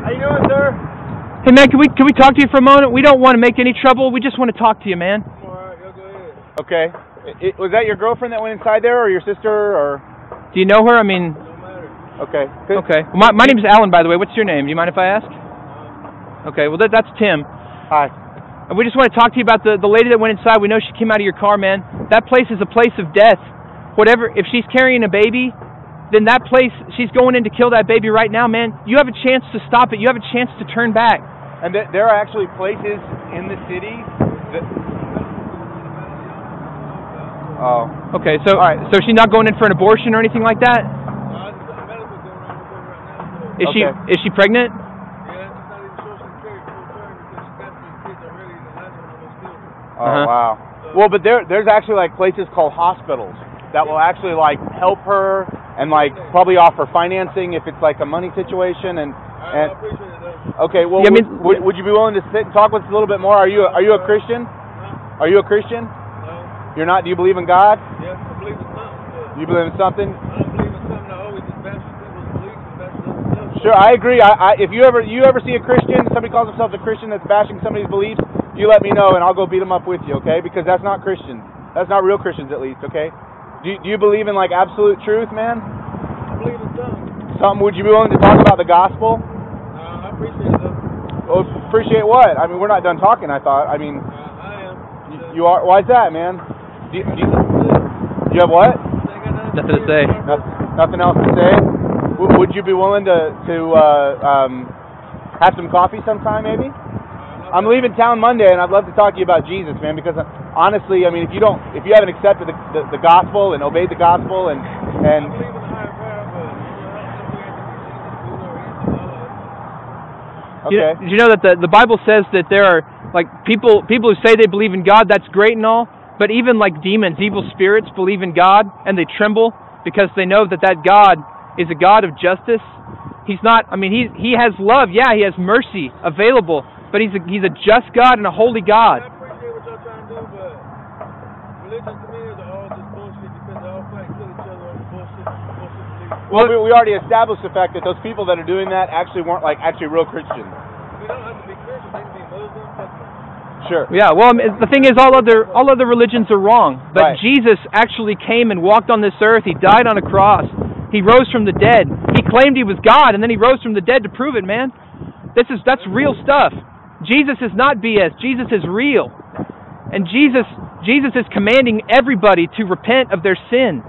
How you doing, sir? Hey man, can we talk to you for a moment? We don't want to make any trouble. We just want to talk to you, man. All right, go ahead. Okay. Was that your girlfriend that went inside there, or your sister, or? Do you know her? I mean. No matter. Okay. Okay. Well, my name is Alan, by the way. What's your name? Do you mind if I ask? Okay. Well, that's Tim. Hi. And we just want to talk to you about the lady that went inside. We know she came out of your car, man. That place is a place of death. Whatever. If she's carrying a baby, then that place, she's going in to kill that baby right now, man. You have a chance to stop it. You have a chance to turn back. And there are actually places in the city that... Oh. Okay, so, all right, so she's not going in for an abortion or anything like that? Is she pregnant? Yeah, she's not even sure she's carried full term because she's got 3 kids already and the last one almost killed her. Oh, wow. Well, but there's actually like places called hospitals that will actually like help her and like probably offer financing if it's like a money situation and I appreciate it though. Okay, well, yeah, would you be willing to sit and talk with us a little bit more? Are you a Christian? No. Are you a Christian? No. You're not? Do you believe in God? Yes, I believe in something. You believe in something? I don't believe in something. I always just bash people's beliefs and bash other stuff. Sure, I agree. If you ever see a Christian, somebody calls themselves a Christian that's bashing somebody's beliefs, you let me know and I'll go beat them up with you, okay? Because that's not Christian. That's not real Christians, at least, okay? Do you believe in like absolute truth, man? I believe in something. Something? Would you be willing to talk about the gospel? I appreciate it though. Well, appreciate what? I mean, we're not done talking, I thought. I mean... I am. You are? Why is that, man? Do you have what? Nothing to say. Nothing else to say? Would you be willing to have some coffee sometime, maybe? I'm leaving town Monday, and I'd love to talk to you about Jesus, man. Because honestly, I mean, if you haven't accepted the gospel and obeyed the gospel, and I believe in the higher power, but okay. Did you know that the Bible says that there are like people who say they believe in God? That's great and all, but even like demons, evil spirits believe in God and they tremble because they know that God is a God of justice. He's not. I mean, he has love. Yeah, he has mercy available, but he's a just God and a holy God. I appreciate what y'all trying to do, but religion to me is all just bullshit because they all fight and kill each other over bullshit beliefs. Well, we already established the fact that those people that are doing that actually weren't like actually real Christians. We don't have to be Christian. They can be Muslim. Sure. Yeah. Well, the thing is, all other religions are wrong, but right. Jesus actually came and walked on this earth. He died on a cross. He rose from the dead. He claimed he was God, and then he rose from the dead to prove it, man. That's real stuff. Jesus is not BS. Jesus is real, and Jesus is commanding everybody to repent of their sin.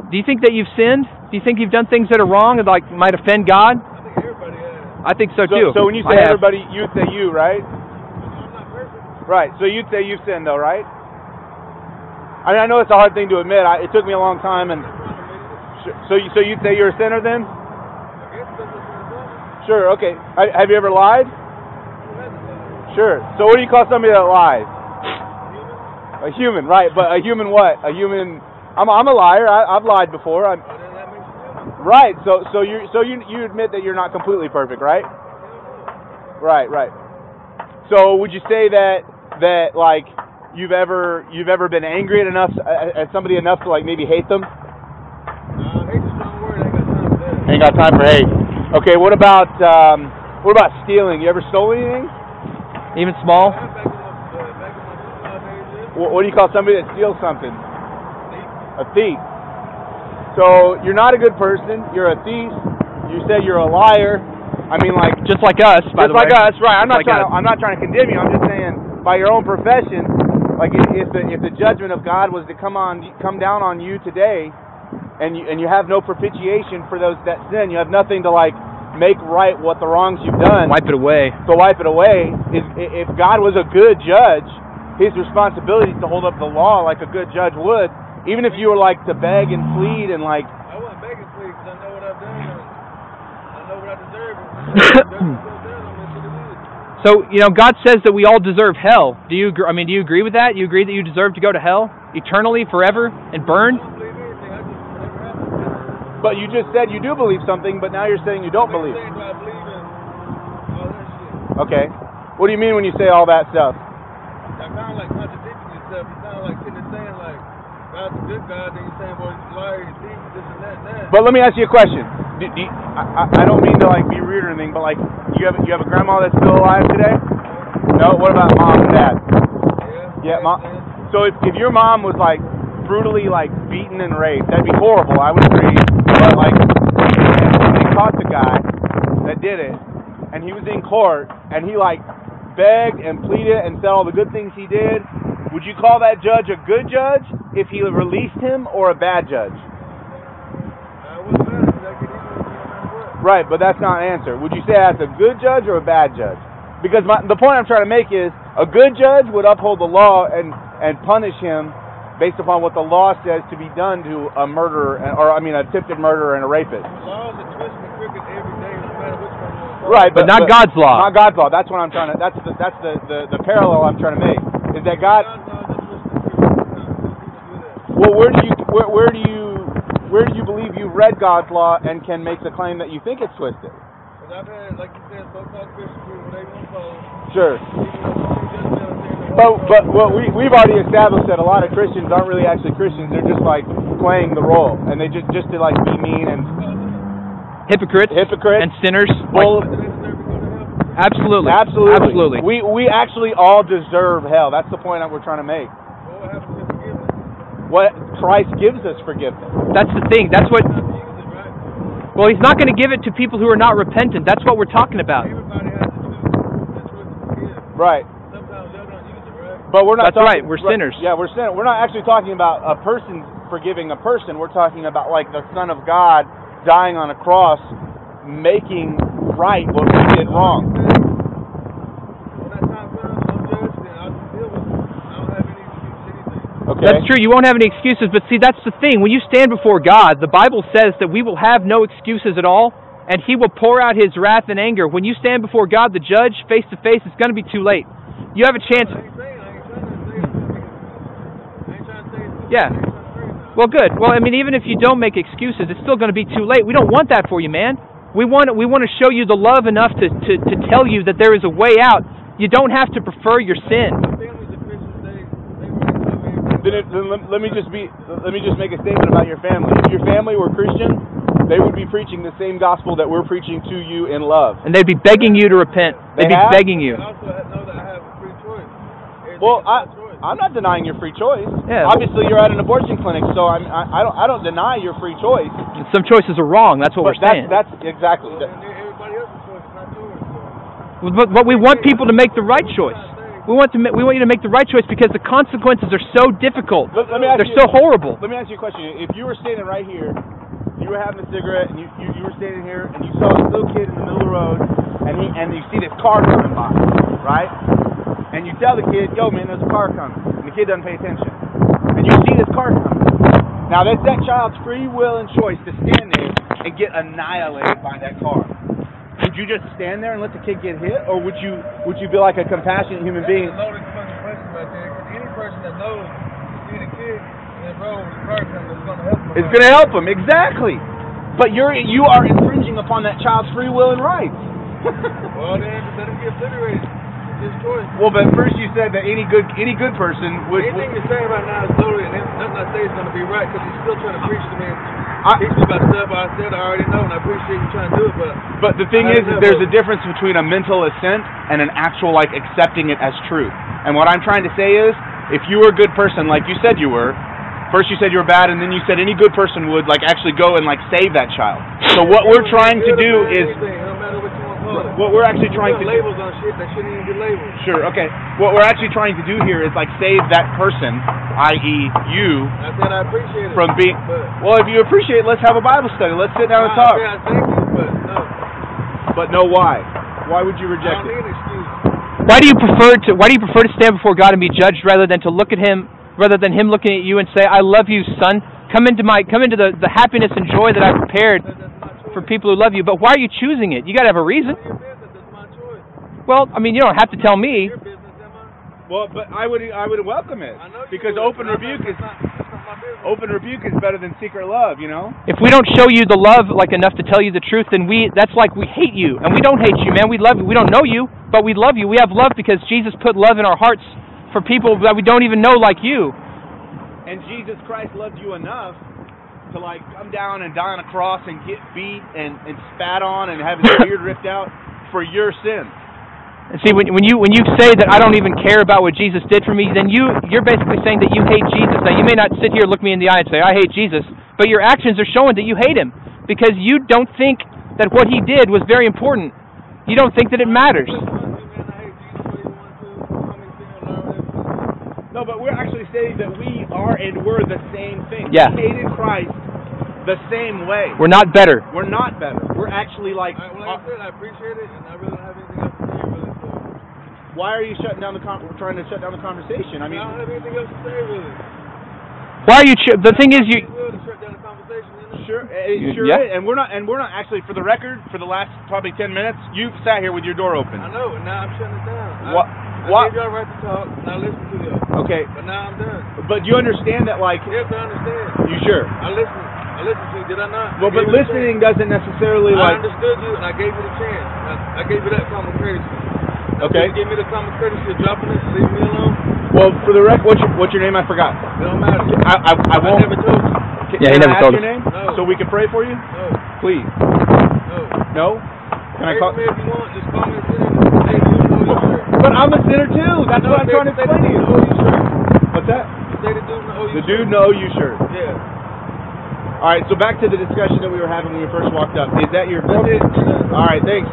Do you think that you've sinned? Do you think you've done things that are wrong and like might offend God? I think everybody has. I think so too. So when you say everybody, you'd say you, right? I'm not perfect. Right. So you'd say you've sinned, though, right? I mean, I know it's a hard thing to admit. It took me a long time, and so you'd say you're a sinner then? Sure. Okay. Have you ever lied? Sure. So what do you call somebody that lies? A human, right? But a human what? A human. I'm a liar. I've lied before. Right. So you admit that you're not completely perfect, right? Right. So would you say that like you've ever been angry at somebody enough to like maybe hate them? Hate's a strong word. I ain't got time for that. Ain't got time for hate. Okay. What about stealing? You ever stole anything? Even small? What do you call somebody that steals something? A thief. So you're not a good person. You're a thief. You said you're a liar. I mean, like just like us, by the way. Just like us, right? I'm not trying to condemn you. I'm just saying, by your own profession, like if the judgment of God was to come down on you today, and you have no propitiation for those that sin, you have nothing to like make right what the wrongs you've done. Wipe it away. So wipe it away. If God was a good judge, His responsibility is to hold up the law like a good judge would. Even if you were like to beg and plead and like. I wasn't begging plead because I know what I've done. I know what I deserve. So God says that we all deserve hell. Do you agree with that? You agree that you deserve to go to hell eternally, forever, and burn? I don't believe anything. I just whatever happens. But you just said you do believe something, but now you're saying you don't believe. I believe in all that shit. Okay. What do you mean when you say all that stuff? You're kind of like contradicting yourself. You sound like sitting there saying like God's a good God, then you're saying, well, he's a liar, he's a thief, this and that and that. But let me ask you a question. I don't mean to like be rude or anything, but like you have a grandma that's still alive today? No. What about mom and dad? Yeah, mom. So if your mom was like brutally like beaten and raped, that'd be horrible. I would agree. But like they caught the guy that did it, and he was in court, and he like begged and pleaded and said all the good things he did. Would you call that judge a good judge if he released him, or a bad judge? Right, but that's not an answer. Would you say that's a good judge or a bad judge? Because the point I'm trying to make is a good judge would uphold the law and punish him based upon what the law says to be done to a murderer, attempted murderer and a rapist. Laws are twisted and crooked every day, no matter which one you want. Right, but not God's law. Not God's law. That's what I'm trying to. That's the parallel I'm trying to make. Is that God? Well, where do you believe you read God's law and can make the claim that you think it's twisted? Because I've had, like you said, so-called Christian people, they won't follow. Sure. But we've already established that a lot of Christians aren't really actually Christians. They're just like playing the role, and they just to like be mean and hypocrites and sinners. Absolutely. We actually all deserve hell. That's the point that we're trying to make. What Christ gives us forgiveness. That's the thing. That's what. Well, He's not going to give it to people who are not repentant. That's what we're talking about. Right. But we're not. That's right. We're sinners. Yeah, we're sinners. We're not actually talking about a person forgiving a person. We're talking about like the Son of God dying on a cross, making right what we did wrong. Okay. That's true. You won't have any excuses. But see, that's the thing. When you stand before God, the Bible says that we will have no excuses at all, and He will pour out His wrath and anger. When you stand before God, the judge, face to face, it's going to be too late. You have a chance. Yeah. Well, good. Well, I mean, even if you don't make excuses, it's still going to be too late. We don't want that for you, man. We want to show you the love enough to tell you that there is a way out. You don't have to prefer your sin. Let me just make a statement about your family. If your family were Christian, they would be preaching the same gospel that we're preaching to you in love. And they'd be begging you to repent. They'd be begging you. I also know that I have a free choice. Well, I'm not denying your free choice. Yeah. Obviously, you're at an abortion clinic, so I don't deny your free choice. Some choices are wrong. That's what we're saying. That's exactly. Everybody else's choice is not yours. But we want people to make the right choice. We want you to make the right choice because the consequences are so difficult. They're so horrible. Let me ask you a question. If you were standing right here, you were having a cigarette, and you were standing here, and you saw this little kid in the middle of the road, and you see this car coming by, right? And you tell the kid, "Yo, man, there's a car coming," and the kid doesn't pay attention, and you see this car coming. Now that's that child's free will and choice to stand there and get annihilated by that car. Would you just stand there and let the kid get hit, or would you be like a compassionate human being? That's a loaded fucking question right there. Because any person that knows see the kid in the road with the car coming, it's going to help him. It's going to help him, exactly. But you are infringing upon that child's free will and rights. Well, then let him get obliterated. It's his choice. Well, but first you said that any good person would. Anything you're saying right now is loaded, and nothing I say is going to be right because he's still trying to preach to me. Teach me about stuff I said I already know, and I appreciate you trying to do it, but the thing is there's a difference between a mental assent and an actual like accepting it as truth. And what I'm trying to say is, if you were a good person like you said you were, first you said you were bad, and then you said any good person would like actually go and like save that child. So what we're trying to do is, what we're actually trying to labels on shit that shouldn't even be labeled. Sure, okay. What we're actually trying to do here is like save that person, i.e. you. I said I appreciate it. From being. Well, if you appreciate it, let's have a Bible study. Let's sit down and talk. I thank you, but no. But no, why? Why would you reject it? I don't need an excuse. Why do you prefer to stand before God and be judged rather than to look at Him, rather than Him looking at you and say, "I love you, son. Come into the happiness and joy that I've prepared for people who love you." But why are you choosing it? You got to have a reason. Well, I mean, you don't have to tell me. Well, but I would welcome it because open rebuke is better than secret love, you know. If we don't show you the love like enough to tell you the truth, then that's like we hate you, and we don't hate you, man. We love you. We don't know you, but we love you. We have love because Jesus put love in our hearts for people that we don't even know, like you. And Jesus Christ loved you enough to like come down and die on a cross and get beat and spat on and have his beard ripped out for your sins. And see, when you say that I don't even care about what Jesus did for me, then you're basically saying that you hate Jesus. Now, you may not sit here, look me in the eye, and say I hate Jesus, but your actions are showing that you hate him because you don't think that what he did was very important. You don't think that it matters. No, but we're actually saying that we are and we're the same thing. Yeah. We hated Christ the same way. We're not better. We're not better. We're actually like... Well, like I said, I appreciate it, and I really don't have anything else to say, really. So. Why are you shutting down trying to shut down the conversation? I mean... I don't have anything else to say, really. Why are you... the thing is, you... will to shut down the conversation, isn't it? Sure, it sure yeah. is. And we're not actually, for the record, for the last probably 10 minutes, you've sat here with your door open. I know, and now I'm shutting it down. What? I gave y'all right to talk, and I listened to y'all. Okay. But now I'm done. But you understand that, like... Yes, I understand. You sure? I listened to you, did I not? Well, but listening doesn't necessarily, I like... understood you, and I gave you the chance. I gave you that common courtesy. Okay. You gave me the common courtesy of dropping it and leaving me alone. Well, for the record, what's your name? I forgot. It don't matter. I won't... I never told you. Yeah, he Can never I ask told your us. name? No. So we can pray for you? No. Please. No. No? Can I call... Pray for me if you want. Just call me a sinner. Say you know you sure. But I'm a sinner too. That's what I'm trying to explain to you. What's that? Say the dude know you The dude know you sure. Yeah. All right, so back to the discussion that we were having when we first walked up. Is that your... That's it. All right, thanks.